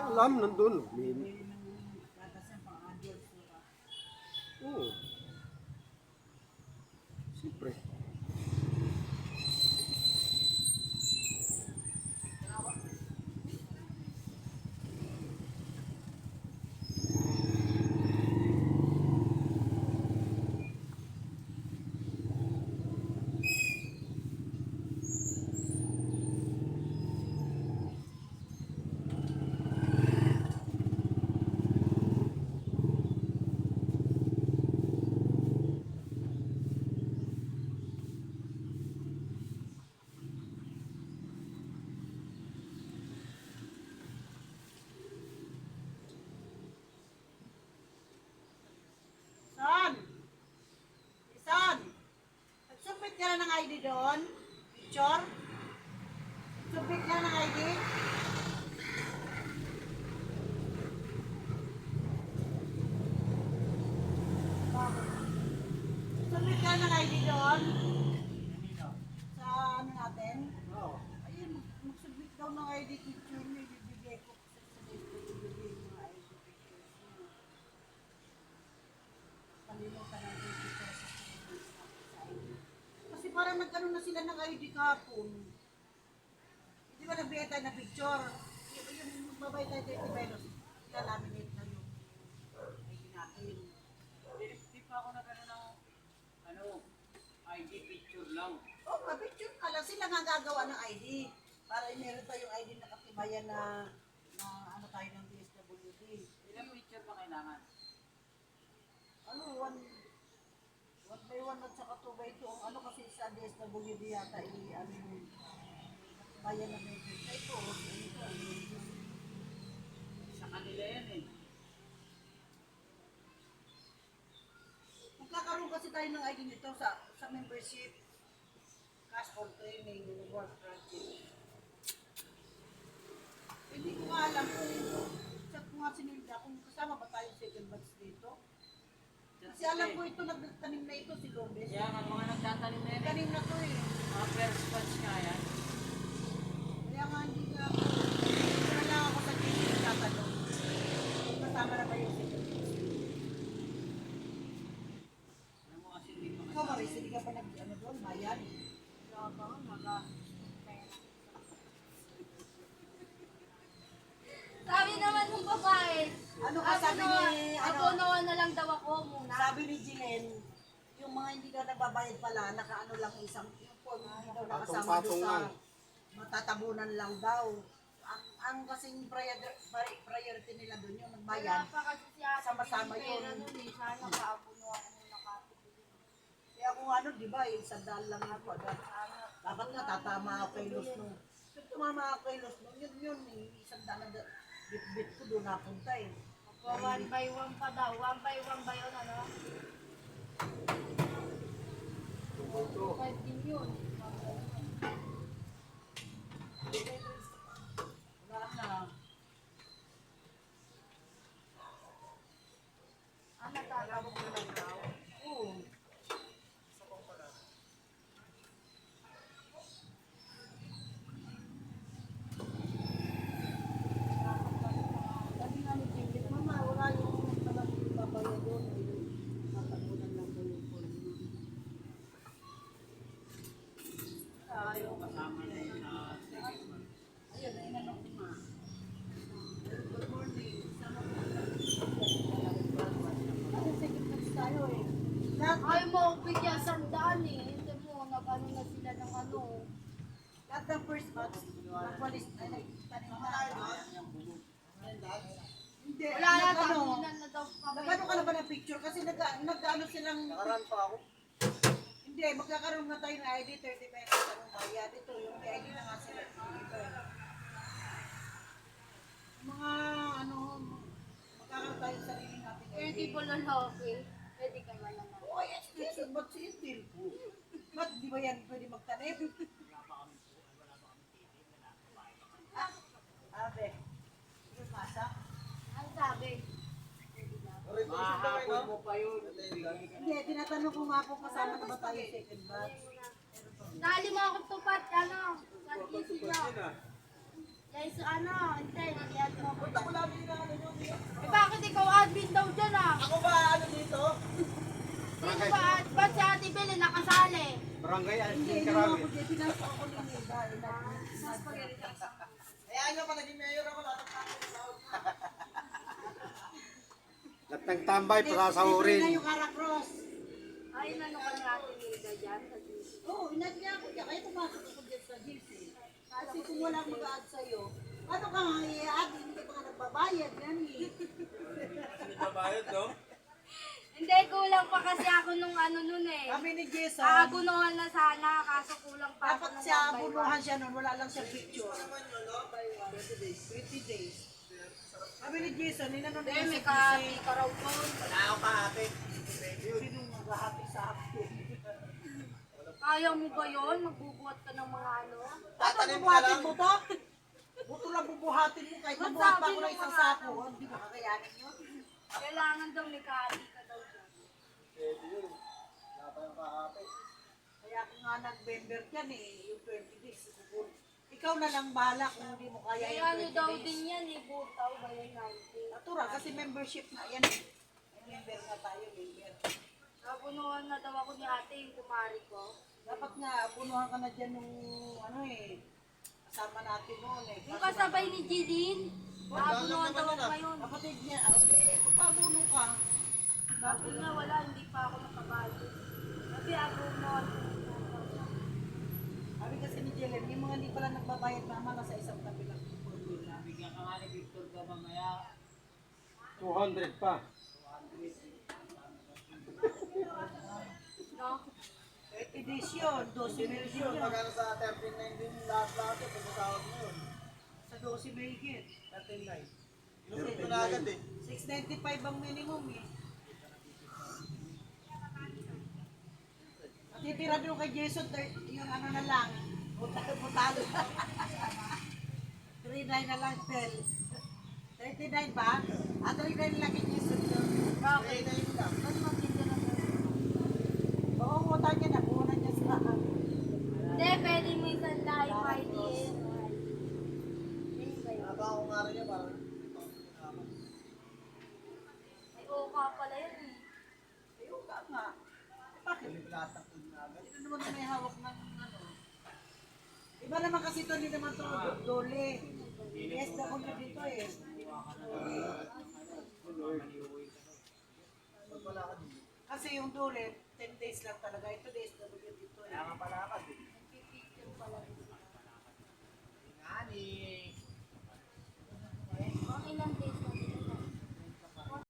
alam, nandun. Oo. Siyempre. Son! Son! Nagsubmit ka na ng ID doon? Picture? Submit ka na ng ID? Submit ka na ng ID doon? Sa ano natin? Oo. Ayun, mag-submit daw ng ID picture mo. Ibibigay ko sa ibibigay mo ng ID pictures mo. Kalimutan natin picture sa ID. Kasi parang nagkaroon na sila ng ID kahapon. Hindi ba nagbigay tayo ng picture? Yung magbabay tayo 30 pesos. Ilalaminate na yung ID natin. Di pa ako nagano ng ID picture lang. Oh, picture ka lang. Sila nga gagawa ng ID. Para meron tayong ID na katibayan na ano tayo ng DSWD. Ilang picture pa kailangan? Ano, one by one at saka 2 by 2. Ano kasi sa DSWD yata, ano yung bayan na may picture. Ito, Sa kanila yan eh. magkakaroon kasi tayo ng ID nito sa membership. Cash for training, work project. Hindi ko nga alam kung chat ko nga sinilda kung kasama ba tayo second batch dito. Kasi alam ko ito, nagtanim na ito si Lourdes. Kaya nga mga nagtatanim na yan eh. Tanim na to eh. Mga first batch nga yan. Kaya nga hindi nga ako, wala lang ako sa GC nagtatanong. Kung kasama na ba yung second batch. Alam mo kasi hindi pa Ikaw Maris, hindi ka pa ano doon, bayan? Wala ba ako Sabi naman ng babae, Ano ka sabi ni, ako nawa na lang daw ako muna. sabi ni Jilen, yung mga hindi ka nagbabayad pala, nakaano lang isang form, hindi daw nakasama doon sa matatabunan lang daw. Ang kasing priority nila doon yung Wala nagbayad. pa kasi siya Sama-sama yun. nun eh. Sana kaapuno ako muna nakatipid. Kaya kung ano, di ba, isang daan lang ako agad. Dapat nga tatama ako kay Luz nung. Kung tumama ako kay Luz nung, yun, isang daan na bit ko doon napunta eh. One by one pa daw. One by one ba yun ano? 5 din yun. Wala na. Ano tatawag mo lang daw? Oo. Sabi nga ni Jimmy, Mama, wala yung talagang babayad doon. Matagunan lang doon yung phone mo. ayaw kasama na yun sa second batch. Ayun, inanong ko nga. Good morning. Sama mo na. Ano, second batch tayo eh. Ay mo, bigyan sandaan eh. Hindi mo, nag-ano na sila ng ano. Lahat ng first batch, nagwalis, ay, nagtanim na. Hindi, Wala na, nag-ano, tanginan na daw kami. nag-ano ka na ba ng picture? Kasi nag-ano silang, Nakaran pa ako. hindi, magkakaroon na tayo ng ID, 30 pesos anong bayad. Ito, yung may ID na nga sila. Ito. Mga, ano, magkakaroon tayo sa sarili natin. Pwede po lang okay. Pwede ka man naman. Oh, yes, yes, ba't si Intel? Ba't di ba yan pwede magtanim? Abe, yung masa? Ang sabi. Mahapon mo pa yun. Hindi, tinatanong ko nga po kasama na ba tayo second batch? Dali mo ako tupat, ano, sa GC nyo. Guys, ano, hindi, nagyan mo. Punta ko lang Barangay Hindi, Alvin hindi mo Karawin. ako dyan. Pinasok ako ni Nida. Kaya ano pa naging mayor ako lahat ng tambay, pasasahurin. Libre na yung Caracross. Ay, nano ka natin nila dyan. Oo, inad niya ako dyan. Kaya pumasok ako dyan sa GC. Kasi kung walang mag-a-add sa'yo, paano ka nga i-add? Hindi ka nga nagbabayad. Yan eh. Babayad, no? Hindi, kulang pa kasi ako nung ano nun eh. Kami ni Jason, Aabunuhan na sana, kaso kulang pa ako dapat ng siya 1 by 1. abunuhan siya nun. Wala lang siya picture. 20 days. Kami ni Jason, inanon Hindi, niya may sa kahati GC. ka raw doon. Wala ako pa ate. Sinong maghahati sa akin? Kaya mo ba yun? Magbubuhat ka ng mga ano? Tatanim ka lang. Mo to? Buto lang bubuhatin mo kahit Ba't mabuhat pa sabi ako ng ng isang mga sako. ano? Hindi mo kakayanin yun. Kailangan daw may kahati ka daw dyan. Pwede yun. Wala pa yung kaate. Kaya ako nga nag-member dyan eh, yung 20 days. Ikaw na lang bahala kung hindi mo kaya Kaya yung ano 20 daw days. din yan eh, butaw ba yan 90? Natura, kasi membership na yan eh. May member nga tayo, member. Abunuhan na daw ako ni ate yung kumari ko. Dapat nga, punuhan ka na dyan nung ano eh. Kasama natin noon eh. Yung kasabay ni Jilin, abunuhan daw ako ngayon. Kapatid niya, okay, magpabuno ka. Bago na wala, hindi pa ako nakabayad. Kasi abunuhan ko. Sabi kasi ni Jelen, yung mga hindi pala nagbabayad mama na sa isang tabi lang yung formula. Bigyan ka nga ni Victor ka mamaya. 200 pa. No? 30 days yun, 12 mil yun. Magkano sa 13.9 din lahat-lahat yun. Pagkasahod mo yun. Sa 12 mil yun. 13.9. Inulit ko na agad eh. 695 ang minimum eh. Matitira doon kay Jason, yung ano na lang, butalo. 39 na lang, Tel. 39 ba? 39 lang kay Jason doon. Bakit? 39 lang. Ba't matitira na? Oo, muta niya na, buo na niya sa Hindi, pwede mo isang tayo ID eh. Yun ba yun? Naba ako nga rin niya parang May oka pala yun eh. Ayun ka nga. Bakit? lahat ng food na agad. Sino naman may hawak ng ano? Iba naman kasi ito, hindi naman ito dole. SW dito eh. Pag wala ka din. Kasi yung dole, 10 days lang talaga. Ito SW dito eh. Kaya nga pala ka din.